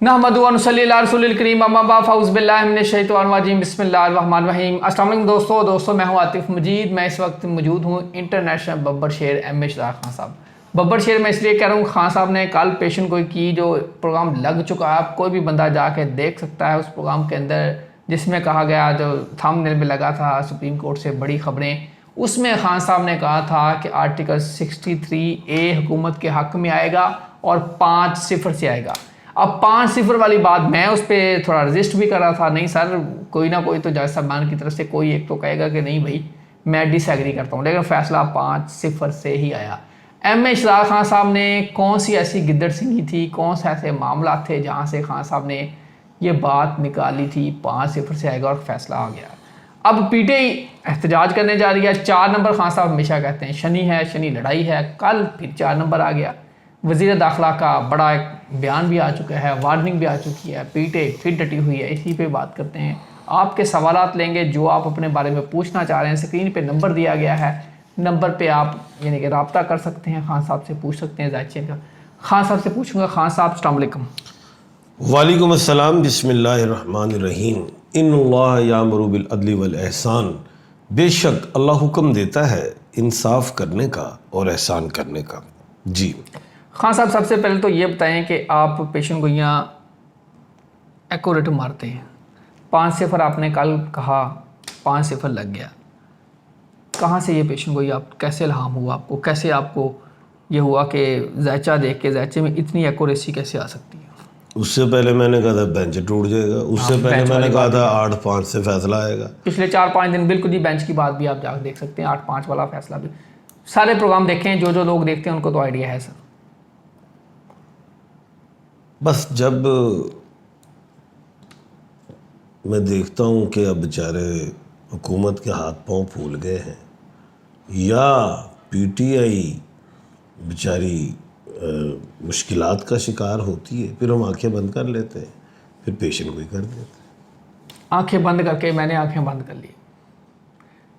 नहमदु व नुसल्ली अला रसूलिल करीम अम्मा बाद फ़ऊज़ बिल्लाहि मिनश शैतानिर रजीम बिस्मिल्लाहिर रहमानिर रहीम। अस्सलाम वालेकुम दोस्तों मैं हूं आतिफ मजीद। मैं इस वक्त मौजूद हूं इंटरनेशनल बब्बर शेर एम ए शरार खान साहब। बब्बर शेर मैं इसलिए कह रहा हूं, खान साहब ने कल पेशन गोई की, जो प्रोग्राम लग चुका है, आप कोई भी बंदा जाके देख सकता है उस प्रोग्राम के अंदर, जिसमें कहा गया, जो थंबनेल में लगा था सुप्रीम कोर्ट से बड़ी खबरें, उसमें खान साहब ने कहा था कि आर्टिकल 63A हुकूमत के हक़ में आएगा और 5-0 से आएगा। अब 5-0 वाली बात, मैं उस पर थोड़ा रजिस्ट भी कर रहा था, नहीं सर कोई ना कोई तो जज साहबान की तरफ से कोई एक तो कहेगा कि नहीं भाई मैं डिसएग्री करता हूँ, लेकिन फैसला 5-0 से ही आया। एम ए शरार खान साहब ने कौन सी ऐसी गिद्दड़ सिंगी थी, कौन से ऐसे मामला थे जहाँ से खान साहब ने ये बात निकाली थी 5-0 से आएगा और फैसला आ गया। अब पीटीआई एहतजाज करने जा रही है। 4 नंबर खान साहब हमेशा कहते हैं शनि है, शनि लड़ाई है, कल फिर 4 नंबर आ गया। वज़ीर दाखिला का बड़ा एक बयान भी आ चुका है, वार्निंग भी आ चुकी है, पीटीआई फिर डटी हुई है। इसी पे बात करते हैं, आपके सवालात लेंगे जो आप अपने बारे में पूछना चाह रहे हैं। स्क्रीन पे नंबर दिया गया है, नंबर पे आप यानी कि रब्ता कर सकते हैं, खान साहब से पूछ सकते हैं। जायचे का खान साहब से पूछूंगा। खान साहब अस्सलाम वालेकुम। वालेकुम अस्सलाम। बिस्मिल्लाहिर्रहमानिर्रहीम। इन्नल्लाह यामुरु बिल अदली वल एहसान। बेशक अल्लाह हुक्म देता है इंसाफ करने का और एहसान करने का। जी खान साहब, सबसे पहले तो ये बताएं कि आप पेशन गोइयाँ एक्यूरेट मारते हैं। 5-0 आपने कल कहा, 5-0 लग गया। कहाँ से ये पेशन गोई, आप कैसे इल्हाम हुआ आपको, कैसे आपको ये हुआ कि जायचा देख के जायचे में इतनी एक्यूरेसी कैसे आ सकती है? उससे पहले मैंने कहा था बेंच टूट जाएगा, उससे पहले मैंने कहा था 8-5 से फैसला आएगा। पिछले 4-5 दिन बिल्कुल जी, बेंच की बात भी आप जाकर देख सकते हैं, 8-5 वाला फैसला भी। सारे प्रोग्राम देखें, जो लोग देखते हैं उनको तो आइडिया है सर। बस जब मैं देखता हूँ कि अब बेचारे हुकूमत के हाथ पांव फूल गए हैं या पीटीआई बेचारी मुश्किलात का शिकार होती है, फिर हम आंखें बंद कर लेते हैं, फिर पेशन गोई कर देते हैं। आंखें बंद करके मैंने आंखें बंद कर ली।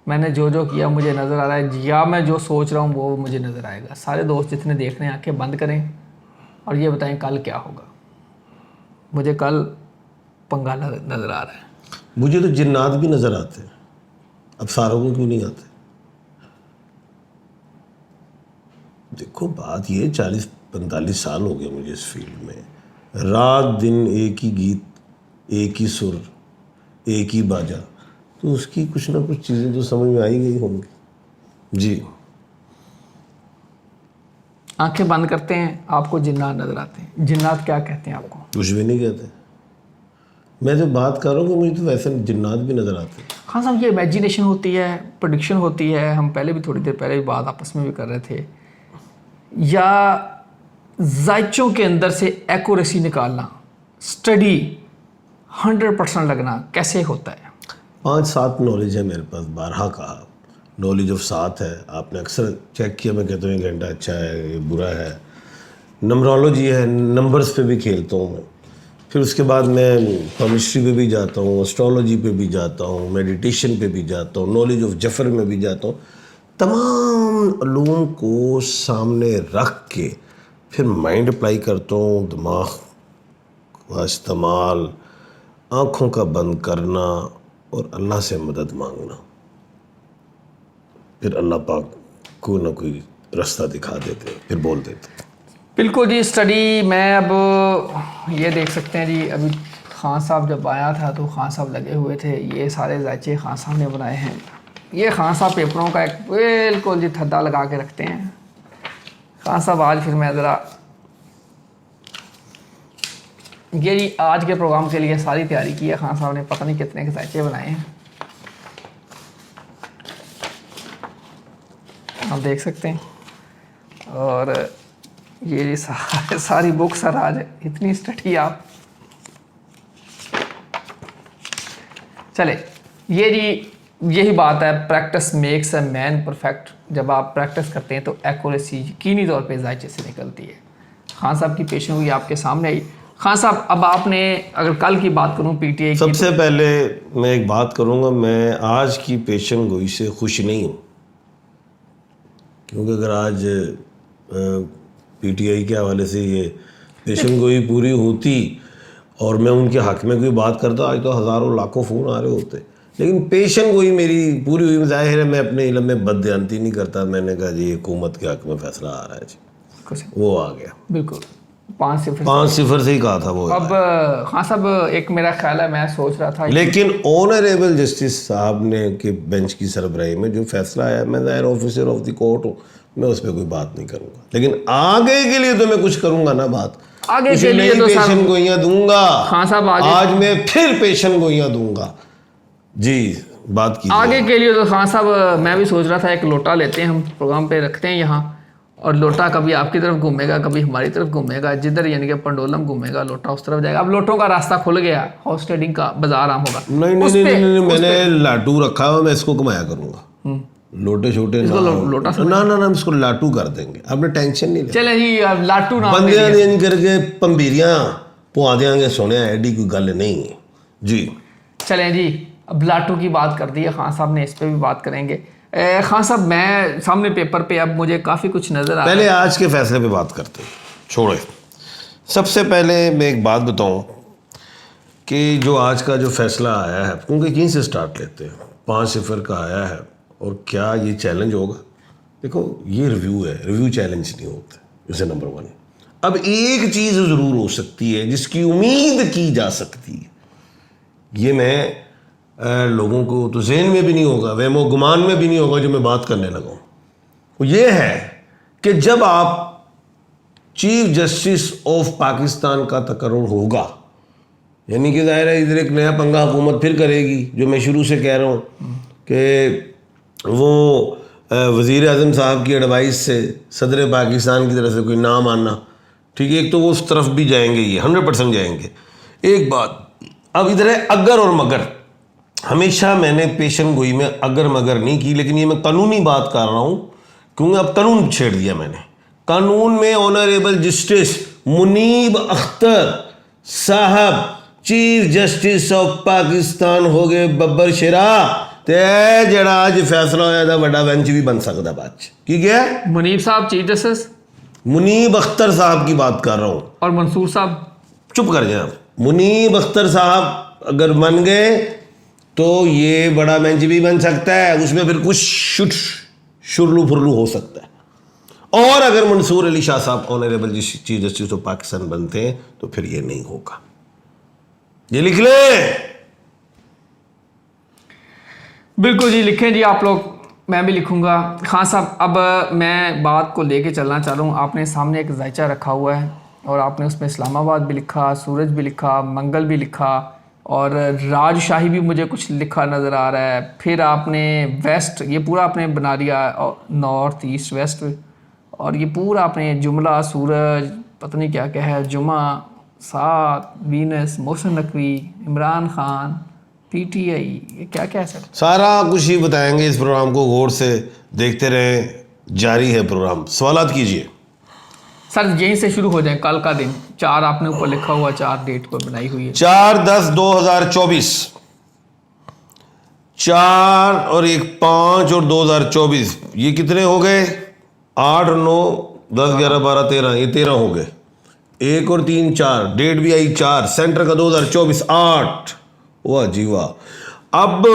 मैंने जो किया मुझे नज़र आ रहा है, या मैं जो सोच रहा हूँ वो मुझे नज़र आएगा। सारे दोस्त जितने देख रहे हैं आंखें बंद करें और ये बताएं कल क्या होगा। मुझे कल पंगा नज़र आ रहा है। मुझे तो जिन्नात भी नज़र आते हैं, अब सारों को क्यों नहीं आते? देखो बात ये 40-45 साल हो गए मुझे इस फील्ड में, रात दिन एक ही गीत, एक ही सुर, एक ही बाजा, तो उसकी कुछ ना कुछ चीज़ें तो समझ में आई गई होंगी। जी आंखें बंद करते हैं, आपको जिन्नात नज़र आते हैं। जिन्नात क्या कहते हैं आपको? कुछ भी नहीं कहते। मैं जो बात कर रहा हूँ कि मुझे तो वैसे जिन्नात भी नज़र आते हैं। खान साहब, ये इमेजिनेशन होती है, प्रेडिक्शन होती है। हम पहले भी थोड़ी देर पहले भी बात आपस में भी कर रहे थे, या जायचों के अंदर से एक्यूरेसी निकालना, स्टडी 100% लगना कैसे होता है? 5-7 नॉलेज है मेरे पास, 12 कहा नॉलेज ऑफ 7 है। आपने अक्सर चेक किया, मैं कहता हूँ ये घंटा अच्छा है, ये बुरा है। नंबरोलॉजी है, नंबर्स पे भी खेलता हूँ मैं। फिर उसके बाद मैं केमिस्ट्री पे भी जाता हूँ, एस्ट्रोलॉजी पे भी जाता हूँ, मेडिटेशन पे भी जाता हूँ, नॉलेज ऑफ जफर में भी जाता हूँ। तमाम उलूम को सामने रख के फिर माइंड अप्लाई करता हूँ, दिमाग का इस्तेमाल, आँखों का बंद करना और अल्लाह से मदद मांगना। फिर अल्लाह पाक को ना कोई रास्ता दिखा देते, फिर बोल देते। बिल्कुल जी, स्टडी मैं अब ये देख सकते हैं जी। अभी खान साहब जब आया था तो खान साहब लगे हुए थे, ये सारे जायचे खान साहब ने बनाए हैं। ये खान साहब पेपरों का एक बिल्कुल जी थद्दा लगा के रखते हैं। खान साहब आज फिर मैं ज़रा ये जी आज के प्रोग्राम के लिए सारी तैयारी की है खान साहब ने, पता नहीं कितने के जायचे बनाए हैं, आप देख सकते हैं। और ये जी सारी बुक सर, आज इतनी स्टडी आप चले। ये जी यही बात है, practice makes a man perfect. जब आप प्रैक्टिस करते हैं तो एक्यूरेसी यकीनी तौर पे जायचे से निकलती है। खान साहब की पेशन हुई आपके सामने आई। खान साहब, अब आपने अगर कल की बात करूं पीटीआई की, सबसे पहले मैं एक बात करूंगा, मैं आज की पेशन गोई से खुश नहीं हूँ, क्योंकि अगर आज पीटीआई के हवाले से ये पेशन गोई पूरी होती और मैं उनके हक़ में कोई बात करता, आज तो हज़ारों लाखों फ़ोन आ रहे होते, लेकिन पेशन गोई मेरी पूरी हुई। ज़ाहिर है मैं अपने इल्म में बददियानती नहीं करता। मैंने कहा जी हुकूमत के हक़ में फ़ैसला आ रहा है जी, वो आ गया। बिल्कुल 5-0 5-0 से ही कहा था वो। अब हाँ साहब, एक मेरा ख्याल है, मैं सोच रहा था लेकिन ऑनरेबल जस्टिस साहब ने के बेंच की सरबराही में जो फैसला आया, मैं ज़ाहिर ऑफिसर ऑफ द कोर्ट हूँ, मैं उस पर कोई बात नहीं करूँगा, लेकिन आगे के लिए तो मैं कुछ करूँगा ना। बात आगे के लिए तो पेशन गोइयाँ दूंगा। हाँ साहब, आज मैं फिर पेशन गोइयाँ दूंगा जी। बात की आगे के लिए तो खान साहब मैं भी सोच रहा था एक लोटा लेते हैं, हम प्रोग्राम पे रखते हैं यहाँ, और लोटा कभी आपकी तरफ घूमेगा, कभी हमारी तरफ घूमेगा, जिधर यानी कि पंडोलम घूमेगा लोटा उस तरफ जाएगा। अब लोटों का रास्ता खुल गया, हॉर्स ट्रेडिंग का बाजार आम होगा। नहीं, मैंने लाटू रखा हुआ, मैं इसको कमाया करूँगा। लोटे छोटे ना इसको लाटू कर देंगे, आपने टेंशन नहीं लेनी। चले जी, अब लाटू ना बंदियां करके पंबीरियां पुआ देंगे, सुने एडी कोई गल नहीं है जी। चलें जी, अब लाटू की बात कर दी है खान साहब ने, इस पे भी बात करेंगे। खान साहब मैं सामने पेपर पे अब मुझे काफ़ी कुछ नज़र आ रहा है। पहले आज के फैसले पे बात करते हैं, छोड़े। सबसे पहले मैं एक बात बताऊं कि जो आज का जो फैसला आया है, क्योंकि यहीं से स्टार्ट लेते हैं, 5-0 का आया है, और क्या ये चैलेंज होगा? देखो ये रिव्यू है, रिव्यू चैलेंज नहीं होता, इसे नंबर 1। अब एक चीज़ ज़रूर हो सकती है जिसकी उम्मीद की जा सकती है, ये मैं लोगों को तो ज़हन में भी नहीं होगा, वहमो गुमान में भी नहीं होगा जो मैं बात करने लगा हूँ, वो ये है कि जब आप चीफ जस्टिस ऑफ पाकिस्तान का तकर्रुर होगा, यानी कि ज़ाहिर है इधर एक नया पंगा हुकूमत फिर करेगी, जो मैं शुरू से कह रहा हूँ कि वो वज़ीर आज़म साहब की एडवाइस से सदर पाकिस्तान की तरफ से कोई नाम आना, ठीक है, एक तो वो उस तरफ भी जाएंगे, ये 100% जाएंगे। एक बात अब इधर है अगर और मगर। हमेशा मैंने पेशन गोई में अगर मगर नहीं की, लेकिन ये मैं कानूनी बात कर रहा हूँ क्योंकि अब कानून छेड़ दिया मैंने। कानून में ऑनरेबल जस्टिस मुनीब अख्तर साहब चीफ जस्टिस ऑफ पाकिस्तान हो गए बब्बर शेरा, ते जड़ा अज फैसला होया था बड़ा बेंच भी बन सकता बाद की क्या है? मुनीब साहब चीफ जस्टिस, मुनीब अख्तर साहब की बात कर रहा हूँ। और मंसूर साहब चुप कर जाए। मुनीब अख्तर साहब अगर बन गए तो ये बड़ा बेंच भी बन सकता है, उसमें फिर कुछ शुरलू फुरलू हो सकता है। और अगर मंसूर अली शाह साहब honourable chief justice of Pakistan बनते हैं तो फिर ये नहीं होगा, ये लिख ले। बिल्कुल जी, लिखें जी आप लोग, मैं भी लिखूंगा। खान साहब अब मैं बात को लेके चलना चाह रहा हूँ। आपने सामने एक जायचा रखा हुआ है और आपने उसमें इस्लामाबाद भी लिखा, सूरज भी लिखा, मंगल भी लिखा, और राजशाही भी मुझे कुछ लिखा नज़र आ रहा है। फिर आपने वेस्ट, ये पूरा आपने बना दिया, नॉर्थ ईस्ट वेस्ट, और ये पूरा आपने जुमला, सूरज, पता नहीं क्या क्या है, जुमा, सात, वीनस, मोहसिन नकवी, इमरान खान, PTI, ये क्या क्या है सर? सारा कुछ ही बताएंगे इस प्रोग्राम को, गौर से देखते रहें, जारी है प्रोग्राम। सवालात कीजिए सर, यहीं से शुरू हो जाए। कल का दिन 4 आपने ऊपर लिखा हुआ, 4 डेट को बनाई हुई है, 4/10/2024, 4 और 1 5 और 2024, ये कितने हो गए? 8 9 10 11 12 13, ये 13 हो गए। 1 और 3 4, डेट भी आई 4, सेंटर का 2024 8। वाह जी वाह। अब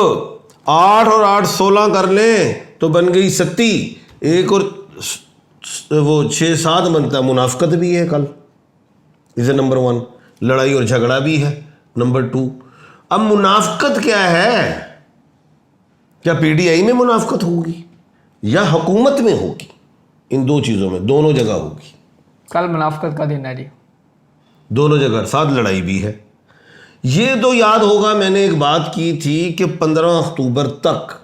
8 और 8 16 कर लें तो बन गई 37। 1 और वो 6 7 बनता है। मुनाफकत भी है कल, इसे नंबर 1। लड़ाई और झगड़ा भी है नंबर 2। अब मुनाफकत क्या है? क्या PTI में मुनाफकत होगी या हुकूमत में होगी? इन दो चीज़ों में, दोनों जगह होगी। कल मुनाफकत का दिन है जी, दोनों जगह, साथ लड़ाई भी है। ये तो याद होगा मैंने एक बात की थी कि 15 अक्टूबर तक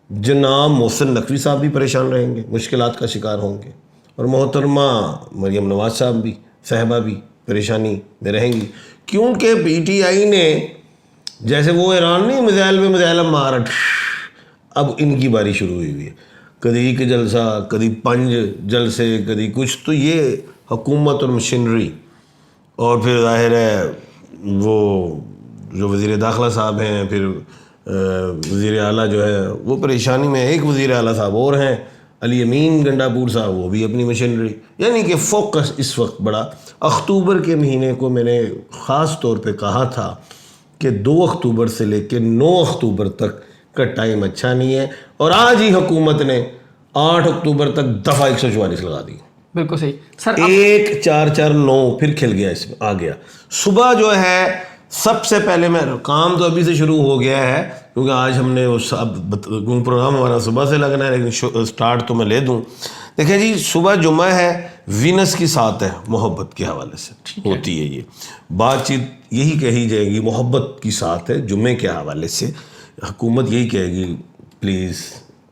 जनाब मोहसिन नकवी साहब भी परेशान रहेंगे, मुश्किलात का शिकार होंगे, और मोहतरमा मरियम नवाज साहब भी, साहबा भी परेशानी में रहेंगी, क्योंकि PTI ने जैसे वो ईरान नहीं मिसाइल में मिसाइल मार, अब इनकी बारी शुरू हुई है। कभी एक जलसा, कभी 5 जलसे, कभी कुछ। तो ये हुकूमत और मशीनरी, और फिर जाहिर है वो जो वज़ीर दाखिला साहब हैं, फिर वज़ीर आला जो है वो परेशानी में, एक वज़ीर आला साहब और हैं, अली अमीन गंडापुर साहब वो भी अपनी मशीनरी, यानी कि फोकस इस वक्त बड़ा। अक्टूबर के महीने को मैंने ख़ास तौर पे कहा था कि 2 अक्टूबर से लेकर 9 अक्टूबर तक का टाइम अच्छा नहीं है, और आज ही हुकूमत ने 8 अक्टूबर तक दफ़ा 144 लगा दी। बिल्कुल सही सर। 1 4 4 9 फिर खिल गया, इसमें आ गया। सुबह जो है सबसे पहले मैं काम तो अभी से शुरू हो गया है, क्योंकि आज हमने उस अब प्रोग्राम हमारा सुबह से लगना है, लेकिन स्टार्ट तो मैं ले दूं। देखिए जी, सुबह जुम्मा है, वीनस की साथ है, मोहब्बत के हवाले से होती है ये बातचीत, यही कही जाएगी मोहब्बत की साथ है जुम्मे के हवाले से। हुकूमत यही कहेगी प्लीज़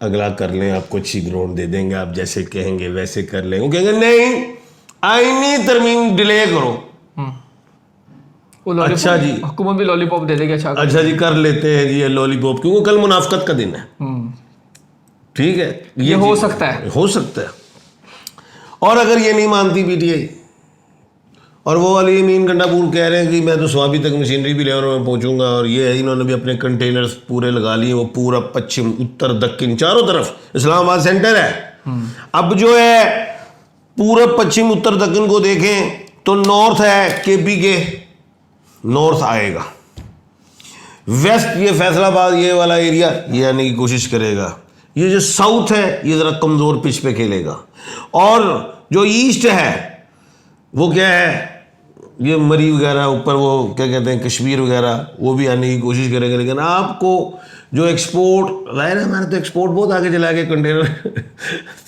अगला कर लें, आपको अच्छी ग्राउंड दे देंगे, आप जैसे कहेंगे वैसे कर लें। वो कहेंगे नहीं, आईनी तरमीम डिले करो। अच्छा जी, हुकूमत भी लॉलीपॉप दे देगी। अच्छा जी, कर लेते हैं जी ये लॉलीपॉप, क्योंकि कल मुनाफकत का दिन है। ठीक है, ये हो सकता है, हो सकता है। और अगर ये नहीं मानती पीटीआई, और वो अली अमीन गंडापुर कह रहे हैं कि मैं तो स्वाबी तक मशीनरी भी ले और मैं पहुंचूंगा, और ये है, इन्होंने भी अपने कंटेनर्स पूरे लगा लिए, वो पूरा पश्चिम उत्तर दक्षिण चारों तरफ इस्लामाबाद सेंटर है। अब जो है पूरा पश्चिम उत्तर दक्षिण को देखें तो नॉर्थ है केपी के, नॉर्थ आएगा, वेस्ट ये फैसलाबाद ये वाला एरिया ये आने की कोशिश करेगा, ये जो साउथ है ये ज़रा कमज़ोर पिच पे खेलेगा, और जो ईस्ट है वो क्या है, ये मरी वगैरह ऊपर वो क्या कहते हैं कश्मीर वगैरह, वो भी आने की कोशिश करेंगे। लेकिन आपको जो एक्सपोर्ट, जाहिर है हमारे तो एक्सपोर्ट बहुत आगे चला गया कंटेनर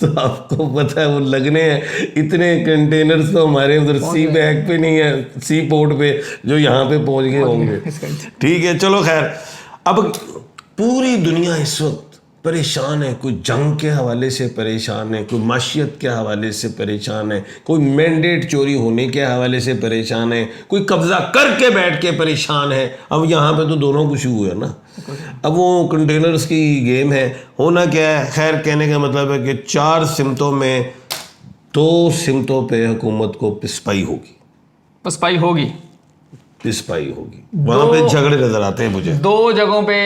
तो आपको पता है वो लगने हैं, इतने कंटेनर्स तो हमारे उधर सी बैग पे नहीं है, सी पोर्ट पे जो यहाँ पे पहुँच गए होंगे। ठीक है, चलो खैर। अब पूरी दुनिया इस वक्त परेशान है, कोई जंग के हवाले से परेशान है, कोई माशियत के हवाले से परेशान है, कोई मैंडेट चोरी होने के हवाले से परेशान है, कोई कब्जा करके बैठ के परेशान है। अब यहाँ पे तो दोनों कुछ हुआ है ना। अब वो कंटेनर्स की गेम है, होना क्या है, खैर कहने का मतलब है कि 4 सिमतों में 2 सिमतों पे हुकूमत को पिसपाई होगी, पिसपाई होगी, पिसपाई होगी। वहाँ पे झगड़े नजर आते हैं मुझे, 2 जगहों पे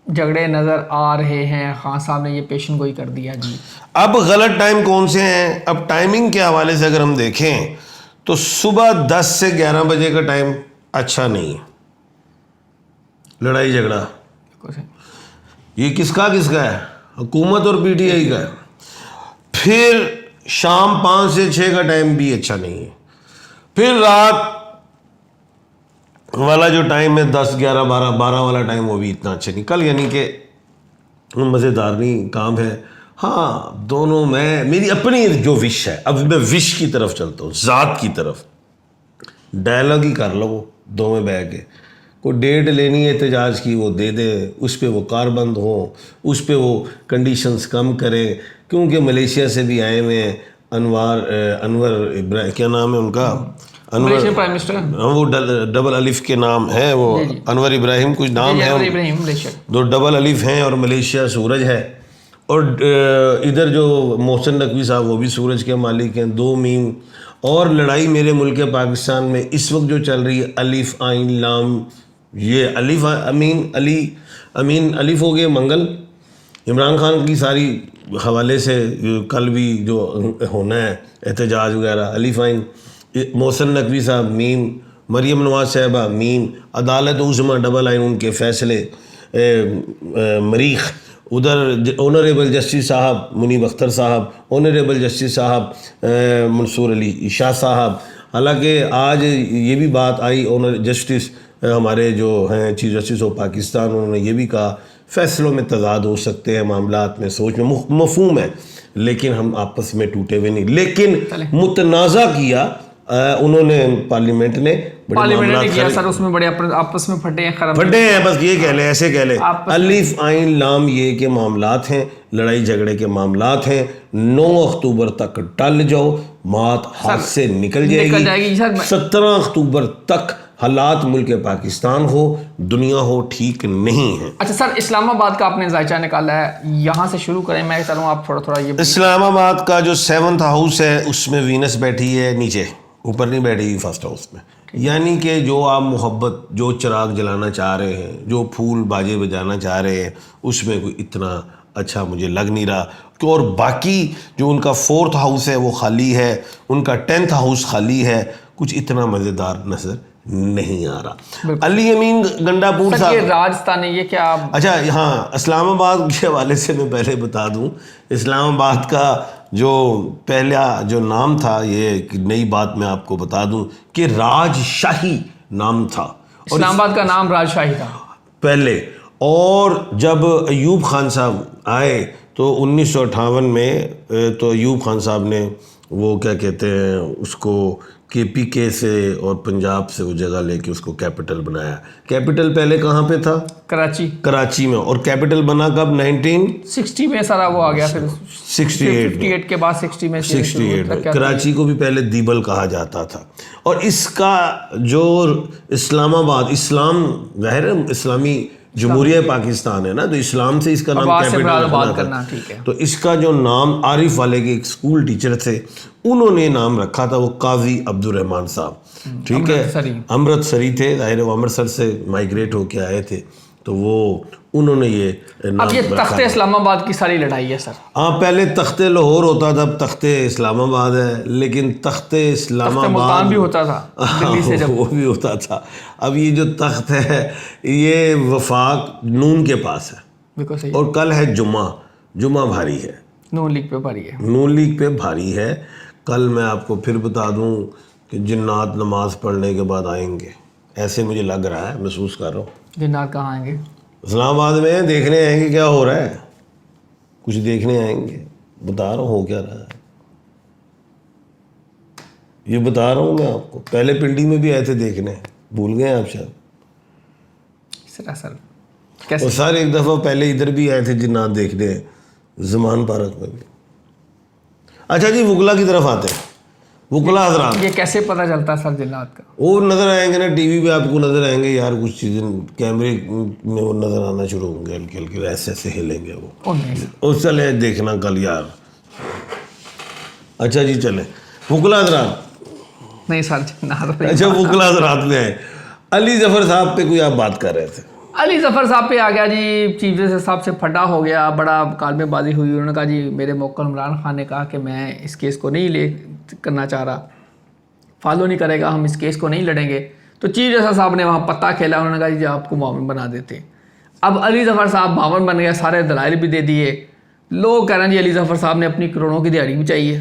झगड़े नजर आ रहे हैं। खान साहब ने ये पेशन गोई कर दिया जी। अब गलत टाइम कौन से हैं? अब टाइमिंग के हवाले से अगर हम देखें तो सुबह 10 से 11 बजे का टाइम अच्छा नहीं है, लड़ाई झगड़ा ये किसका है, हुकूमत और पीटीआई का है। फिर शाम 5 से 6 का टाइम भी अच्छा नहीं है। फिर रात वाला जो टाइम है 10, 11, 12 वाला टाइम वो भी इतना अच्छा नहीं। कल यानी कि मज़ेदार नहीं काम है। हाँ, दोनों में मेरी अपनी जो विश है, अब मैं विश की तरफ चलता हूँ, ज़ात की तरफ। डायलॉग ही कर लो वो दो में बह के, कोई डेट लेनी है एहतजाज की वो दे दे, उस पर वो कारबंद हो, उस पर वो कंडीशंस कम करें। क्योंकि मलेशिया से भी आए हुए हैं अनवर इब्राहिम, क्या नाम है उनका, मलेशियन प्राइम मिनिस्टर, वो डबल अलिफ के नाम है, वो अनवर इब्राहिम कुछ नाम है, दो डबल अलिफ हैं, और मलेशिया सूरज है। और इधर जो मोहसिन नकवी साहब वो भी सूरज के मालिक हैं, 2 मीम। और लड़ाई मेरे मुल्क पाकिस्तान में इस वक्त जो चल रही है, अलिफ आइन लाम, ये अलिफ अमीन अलिफ हो गए मंगल, इमरान खान की सारी हवाले से कल भी जो होना है एहतजाज वगैरह, अलिफ आइन, मोहसिन नकवी साहब मीम, मरियम नवाज साहबा मीम, अदालत उज़्मा डबल आइन उनके फैसले, मरीख, उधर ऑनरेबल जस्टिस साहब मुनीब अख्तर साहब, ऑनरेबल जस्टिस साहब मंसूर अली शाह साहब। हालांकि आज ये भी बात आई, ऑनर जस्टिस हमारे जो हैं चीफ जस्टिस ऑफ पाकिस्तान, उन्होंने ये भी कहा फ़ैसलों में तजाद हो सकते हैं, मामलात में सोच में मफहूम है, लेकिन हम आपस में टूटे हुए नहीं। लेकिन मुतनाज़ा किया उन्होंने, पार्लियामेंट ने किया सर, उसमें बड़े आपस में फटे हैं, बस ये कह लें, ऐसे कह लें, अलिफ आइन लाम ये के मामलात हैं, लड़ाई झगड़े के मामलात हैं। 9 अक्टूबर तक टल जाओ, मात हाथ से निकल जाएगी। 17 अक्टूबर तक हालात मुल्क पाकिस्तान हो, दुनिया हो, ठीक नहीं है। अच्छा सर, इस्लामाबाद का आपने जायजा निकाला है, यहाँ से शुरू करें, मैं चाहूँ आप थोड़ा ये। इस्लामाबाद का जो 7th हाउस है उसमें वीनस बैठी है नीचे, ऊपर नहीं बैठी फर्स्ट हाउस में। यानी कि जो आप मोहब्बत, जो चिराग जलाना चाह रहे हैं, जो फूल बाजे बजाना चाह रहे हैं, उसमें कोई इतना अच्छा मुझे लग नहीं रहा कि, और बाकी जो उनका 4th हाउस है वो खाली है, उनका 10th हाउस खाली है, कुछ इतना मज़ेदार नजर नहीं आ रहा। अली अमीन गंडापुर सर ये साहब, राजस्थान है, ये क्या आप अच्छा हाँ, इस्लामाबाद के हवाले से मैं पहले बता दूं, इस्लामाबाद का जो पहला जो नाम था, ये एक नई बात मैं आपको बता दूं कि राजशाही नाम था, और इस्लामाबाद का नाम राजशाही था पहले। और जब अयूब खान साहब आए तो 1958 में तो अयूब खान साहब ने वो क्या कहते हैं उसको, KPK से और पंजाब से वो जगह लेके उसको कैपिटल बनाया। कैपिटल पहले कहाँ पे था? कराची में। और कैपिटल बना कब? 1960 में सारा वो आ गया, फिर 68 के बाद 60 में 68 में। कराची को भी पहले दीबल कहा जाता था। और इसका जो इस्लामाबाद, इस्लाम ज़ाहिर है इस्लामी जमहूरिया पाकिस्तान है ना, तो इस्लाम से इसका नाम कैपिटल करना, ठीक है। तो इसका जो नाम आरिफ वाले के एक स्कूल टीचर थे, उन्होंने नाम रखा था, वो काजी अब्दुर्रहमान साहब, ठीक है, अमृतसरी थे, ज़ाहिर वो अमृतसर से माइग्रेट होके आए थे, तो वो उन्होंने ये नाम अब ये तख्ते इस्लामाबाद की सारी लड़ाई है सर। हाँ, पहले तख्ते लाहौर होता था, अब तख्ते इस्लामाबाद है, लेकिन तख्ते इस्लामाबाद भी होता था दिल्ली से जब वो भी होता था। अब ये जो तख्त है ये वफाक नून के पास है, बिल्कुल सही। और कल है जुमा भारी है, नून लीग पे भारी है, नून लीग पे भारी है। कल मैं आपको फिर बता दूं कि जिन्नात नमाज पढ़ने के बाद आएंगे, ऐसे मुझे लग रहा है, महसूस कर रहा हूँ। जिन्नात कहाँ आएंगे? इस्लामाबाद में देखने आएंगे क्या हो रहा है, कुछ देखने आएंगे, बता रहा हूँ हो क्या रहा है, ये बता रहा हूँ मैं आपको। पहले पिंडी में भी आए थे देखने, भूल गए आप शायद? सर कैसे? और सर एक दफ़ा पहले इधर भी आए थे जिन्नात देखने, जमान पार्क में भी। अच्छा जी, वुकला की तरफ आते हैं। वुकला हजरात, ये कैसे पता चलता है सर जिन्नात का? वो नज़र आएंगे ना टीवी पे, आपको नज़र आएंगे यार, कुछ चीज़ें कैमरे में वो नज़र आना शुरू होंगे, हल्के हल्के ऐसे ऐसे हिलेंगे वो। उस चले देखना कल यार। अच्छा जी चले वुकला हजरात। नहीं सर जिन्नात। अच्छा वुकला हजरात में आए, अली जफर साहब पे कोई आप बात कर रहे थे? अली जफर साहब पे आ गया जी, चीफ जस्टिस साहब से फटा हो गया, बड़ा कालमेबाजी हुई। उन्होंने कहा जी मेरे मौका इमरान खान ने कहा कि मैं इस केस को नहीं ले करना चाह रहा, फॉलो नहीं करेगा, हम इस केस को नहीं लड़ेंगे। तो चीफ जस्टिस साहब ने वहाँ पत्ता खेला, उन्होंने कहा जी आपको मामून बना देते। अब अली जफर साहब मामून बन गया, सारे दलाइल भी दे दिए। लोग कह रहे हैं जी अली जफर साहब ने अपनी करोड़ों की दिहाड़ी भी चाहिए।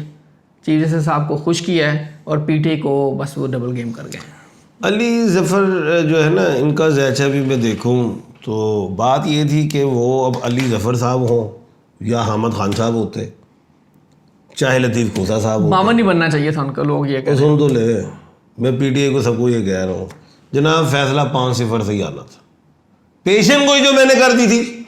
चीफ जस्टिस साहब को खुश किया है और पीटीआई को बस वो डबल गेम कर गए। अली ज़फ़र जो है ना, इनका ज़ैचा भी मैं देखूं तो बात ये थी कि वो अब अली ज़फ़र साहब हों या हामिद खान साहब होते, चाहे लतीफ़ खोसा साहब होते, मामून नहीं बनना चाहिए था उनका। लोग ये सुन तो ले, मैं पीटीआई को सबको ये कह रहा हूँ जनाब, फैसला 5-0 से ही आना था। पेशन कोई जो मैंने कर दी थी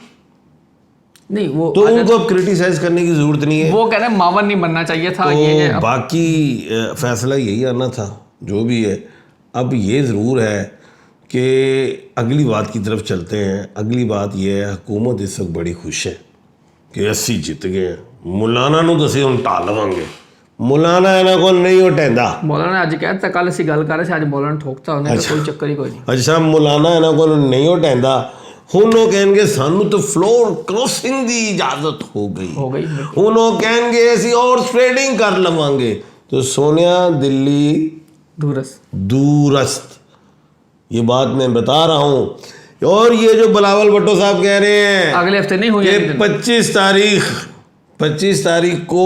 नहीं, वो तो उनको अब क्रिटिसाइज करने की ज़रूरत नहीं है। वो कह रहे हैं मामून नहीं बनना चाहिए था। तो ये बाकी फैसला यही आना था जो भी है। अब ये ज़रूर है कि अगली बात की तरफ चलते हैं। अगली बात यह है, हुकूमत इस वक्त बड़ी खुश है कि 80 जित गए हैं। मुलाना नूं तो असीं हुण ढा लवांगे, मुलाना इन्हां कोल नहीं उठेंदा। मौलाना ने अज कहता, कल असीं गल कर रहे थे, अज मौलाना ठोकता उन्हें। अच्छा। कोई चक्कर ही कोई नहीं। अच्छा, मुलाना इन्हां कोल नहीं उठेंदा, हुण वो कहेंगे सानू तो फ्लोर क्रॉसिंग की इजाजत हो गई। हुण वो कहेंगे असीं हॉर्स ट्रेडिंग कर लवांगे। तो सोनिया दिल्ली दूरस्त, ये बात मैं बता रहा हूँ। और ये जो बिलावल भुट्टो साहब कह रहे हैं अगले हफ्ते नहीं हुई, 25 तारीख को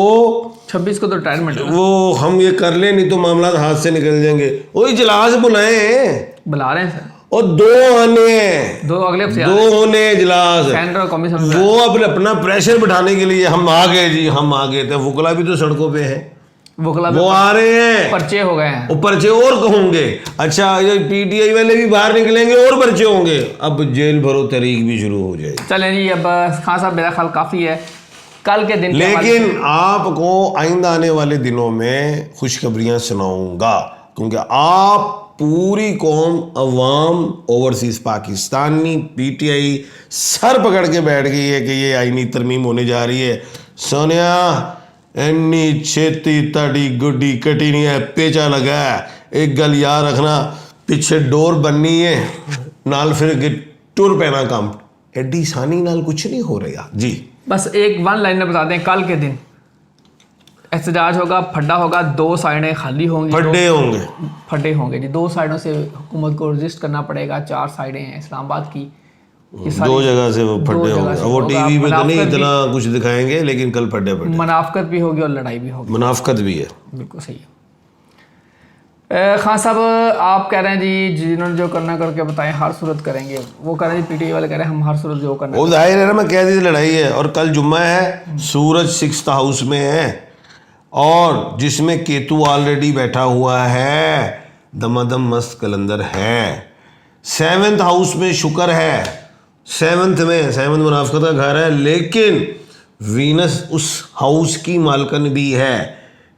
26 को तो रिटायरमेंट है, वो हम ये कर ले, नहीं तो मामला हाथ से निकल जाएंगे। वो इजलास बुलाए हैं, बुला रहे हैं सर, और 2 आने हैं, 2 अगले हफ्ते 2 होने इजलास। सेंट्रल कमीशन वो अब अपना प्रेशर बिठाने के लिए हम आ गए जी, हम आ गए थे। वुकला भी तो सड़कों पे है, वो आ रहे हैं, पर्चे हो गए हैं, वो पर्चे और होंगे। अच्छा, ये पीटीआई वाले भी बाहर निकलेंगे और पर्चे होंगे। अब जेल भरो तरीक भी शुरू हो जाएगी। चलें जी, अब खान साहब मेरा ख्याल काफ़ी है कल के दिन। लेकिन आपको आइंदा आने वाले दिनों में खुशखबरियां सुनाऊंगा, क्योंकि आप पूरी कौम, अवाम, ओवरसीज पाकिस्तानी, पीटीआई सर पकड़ के बैठ गई है कि ये आईनी तरमीम होने जा रही है। सोनिया इन्नी छेती ताड़ी गुड्डी कटी नहीं है, पेचा लगा है। एक गल याद रखना, पिछे डोर बननी है, नाल फिर टुर पैना काम, एडी आसानी नाल कुछ नहीं हो रहा जी। बस एक वन लाइन में बता दें, कल के दिन एहतजाज होगा, फड्डा होगा, 2 साइडें खाली होंगी, फड्डे होंगे जी, 2 साइडों से हुकूमत को रजिस्ट करना पड़ेगा। 4 साइडें हैं इस्लामाबाद की, 2 जगह से वो फड्डे होंगे। वो टीवी पे तो नहीं इतना कुछ दिखाएंगे, लेकिन कल फड्डे मुनाफकत भी होगी और लड़ाई भी होगी। मुनाफकत भी है, बिल्कुल सही है। खान साहब आप कह रहे हैं जी जिन्होंने जो करना करके बताएं, हर सूरत करेंगे। वो कह रहे हैं पीटीआई वाले कह रहे हैं हम हर सूरत जो करना। वो जाहिर है ना, मैं कह दी लड़ाई है। और कल जुम्मा है, सूरज 6th हाउस में है और जिसमें केतु ऑलरेडी बैठा हुआ है, दमादम मस्त कलंदर है। 7th हाउस में शुक्र है, 7th मुनाफकत का घर है, लेकिन वीनस उस हाउस की मालकन भी है।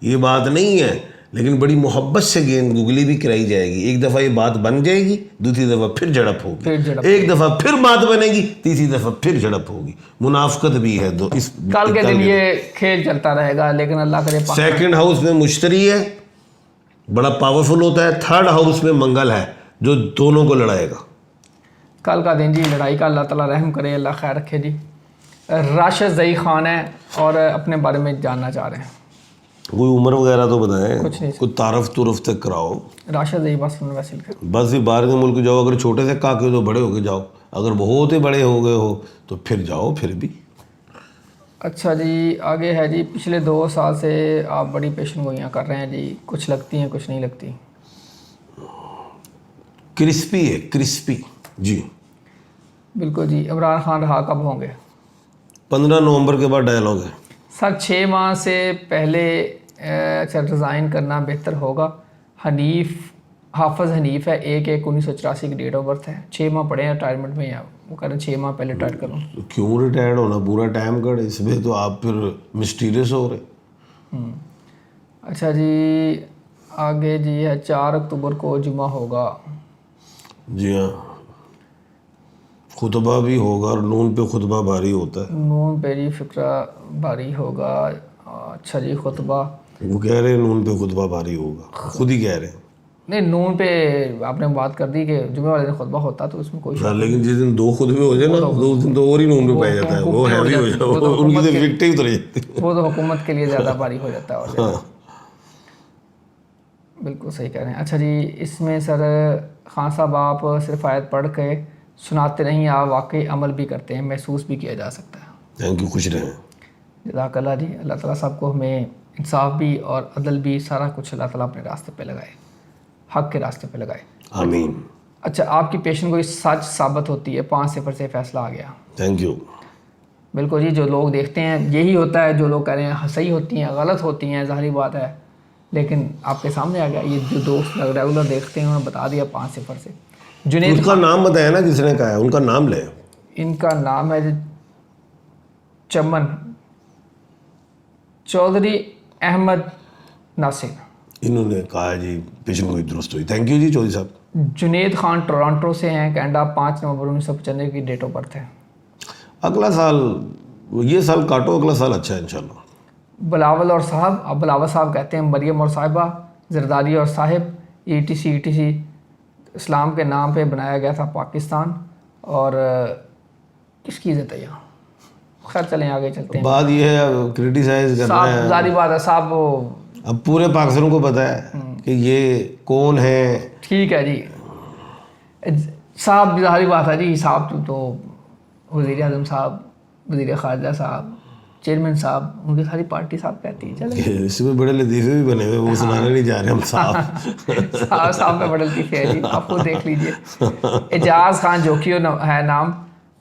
ये बात नहीं है, लेकिन बड़ी मोहब्बत से गेंद गुगली भी कराई जाएगी। एक दफ़ा ये बात बन जाएगी, दूसरी दफ़ा फिर झड़प होगी, एक दफ़ा फिर बात बनेगी, तीसरी दफ़ा फिर झड़प होगी। मुनाफकत भी है। दो इस कल के दिन ये खेल चलता रहेगा, लेकिन अल्लाह करे। 2nd हाउस में मुश्तरी है, बड़ा पावरफुल होता है। 3rd हाउस में मंगल है, जो दोनों को लड़ाएगा। कल का दिन जी लड़ाई का अल्लाह ताला रहम करे, अल्लाह खैर रखे जी। राशिद ज़ई खान है और अपने बारे में जानना चाह रहे हैं। कोई उम्र वगैरह तो बताएं, कुछ नहीं, कुछ तारफ तुरफ तक कराओ। राशिद ज़ई बस वैसिल कर, बस भी बाहर के मुल्क जाओ। अगर छोटे से काके तो बड़े होके जाओ, अगर बहुत ही बड़े हो गए हो तो फिर जाओ, फिर भी। अच्छा जी आगे है जी, पिछले 2 साल से आप बड़ी पेशन गोइयाँ कर रहे हैं जी, कुछ लगती हैं कुछ नहीं लगती। क्रिस्पी है, क्रिस्पी जी। बिल्कुल जी। इमरान खान रहा कब होंगे? 15 नवंबर के बाद डायलॉग है सर। 6 माह से पहले रिज़ाइन करना बेहतर होगा। हाफिज़ हनीफ है, 1/1/1984 की डेट ऑफ बर्थ है। 6 माह पड़े हैं रिटायरमेंट में, या वो कह रहे हैं 6 माह पहले रिटायर करूँ। तो क्यों रिटायर्ड होना, पूरा टाइम कट। इसमें तो आप फिर मिस्टीरियस हो रहे। अच्छा जी आगे जी है, 4 अक्टूबर को जुमा होगा। जी हाँ, खुतबा भी होगा और नून पे खुतबा भारी होता है। नून पे जी फिक्रा भारी होगा। अच्छा जी खुतबा, वो कह रहे हैं नून पे खुतबा भारी होगा, खुद ही कह रहे हैं। नहीं नून पे आपने बात कर दी कि जुमे वाले दिन खुतबा होता तो उसमें कोई लेकिन जिस दिन 2 खुतबे हो जाए ना, उस दिन तो और ही नून पे पाया जाता है, वो हैवी हो जाता है, उनकी तो विकटें उतर जाती है। वो तो हुकूमत के लिए ज़्यादा भारी हो जाता है। और हाँ। बिल्कुल सही कह रहे हैं। अच्छा जी इसमें सर खान साहब आप सिर्फ आयत पढ़ के सुनाते नहीं, आप वाकई अमल भी करते हैं, महसूस भी किया जा सकता है। थैंक यू, खुश रहें। जज़ाकल्लाह जी। अल्लाह ताला सबको हमें इंसाफ भी और अदल भी सारा कुछ अल्लाह ताला अपने रास्ते पे लगाए, हक़ के रास्ते पे लगाए, आमीन। अच्छा आपकी पेशन कोई सच साबित होती है, 5 सिफर से फैसला आ गया। Thank you. बिल्कुल जी, जो लोग देखते हैं यही होता है, जो लोग कह रहे हैं सही होती हैं गलत होती हैं, ज़ाहिर बात है, लेकिन आपके सामने आ गया। ये जो दोस्त रेगुलर देखते हैं उन्होंने बता दिया 5 सिफर से। जुनैद उनका नाम बताया ना, किसने कहा है, उनका नाम ले। इनका नाम है चमन चौधरी अहमद नासिर। इन्होंने कहा है जी पेशन कोई दुरुस्त हुई। थैंक यू जी चौधरी साहब। जुनैद खान टोरंटो से हैं, कनाडा, 5 नवंबर 1995 की डेट ऑफ बर्थ है। अगला साल, ये साल काटो, अगला साल अच्छा है इंशाल्लाह। बिलावल और साहब, अब बिलावल साहब कहते हैं मरियम और साहिबा, जरदारी और साहिब, ETC इस्लाम के नाम पे बनाया गया था पाकिस्तान, और किसकी इज़्ज़त है यहाँ। खैर चलें आगे चलते हैं। बात ये है, क्रिटिसाइज करना है, जारी बात है साहब, वो अब पूरे पाकिस्तान को पता है कि ये कौन है। ठीक है जी साहब, जारी बात है जी, साहब तो वज़ीर आज़म साहब, वज़ीर ख़ारजा साहब, चेयरमैन साहब, उनकी सारी पार्टी साहब कहती है। चले इसमें बड़े लतीफ़े भी बने हुए, वो सुनाने नहीं जा रहे हम साहब। साहब में बड़े लतीफ़े है जी, आप खुद देख लीजिए। एजाज खान जोखियो है नाम,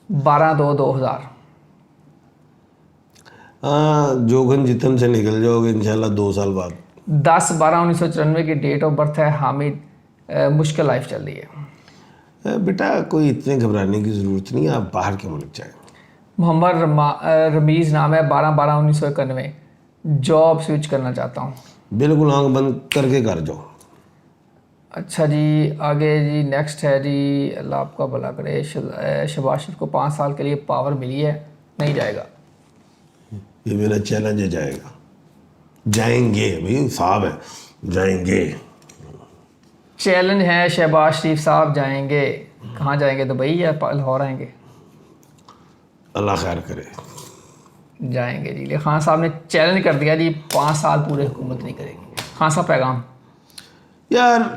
12/2/2000। हाँ, जोखन जितन से निकल जाओगे इंशाल्लाह 2 साल बाद। 10/12/1994 की डेट ऑफ बर्थ है। हामिद, मुश्किल लाइफ चल रही है। बेटा कोई इतने घबराने की ज़रूरत नहीं है, आप बाहर के मुल्क जाए। मोहम्मद रमीज़ नाम है, 12/12/1991। जॉब स्विच करना चाहता हूँ। बिल्कुल आंख बंद करके कर जाओ। अच्छा जी आगे जी नेक्स्ट है जी, अल्लाह आपका भला करे। शहबाज शरीफ को 5 साल के लिए पावर मिली है, नहीं जाएगा। ये मेरा चैलेंज है, जाएगा, जाएंगे भाई साहब है, जाएंगे। चैलेंज है शहबाज शरीफ साहब जाएंगे। कहाँ जाएंगे, दुबई या लाहौर आएंगे? अल्लाह खैर करे। जाएंगे जी। लेकिन खान साहब ने चैलेंज कर दिया जी 5 साल पूरे हुकूमत नहीं करेंगे। खान साहब पैगाम। यार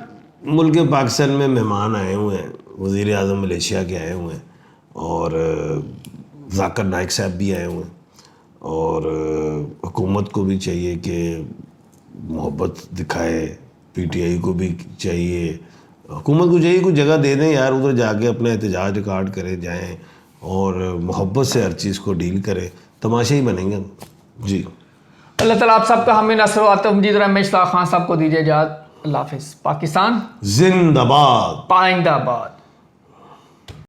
मुल्क पाकिस्तान में मेहमान आए हुए हैं, वज़ीर आज़म मलेशिया के आए हुए हैं और ज़ाकिर नाइक साहब भी आए हुए हैं और हुकूमत को भी चाहिए कि मोहब्बत दिखाए, पीटीआई को भी चाहिए, हुकूमत को चाहिए कुछ जगह दे दें यार, उधर जाके अपना एहतजाज रिकॉर्ड करें जाएं और मोहब्बत से हर चीज़ को डील करें, तमाशे ही बनेंगे जी। अल्लाह ताला आप सबका हमें नसर आतिफ मजीद और एम एच खान साहब को दीजिए इजाज़त। अल्लाह हाफिज़। पाकिस्तान जिंदाबाद। पाइंदाबाद।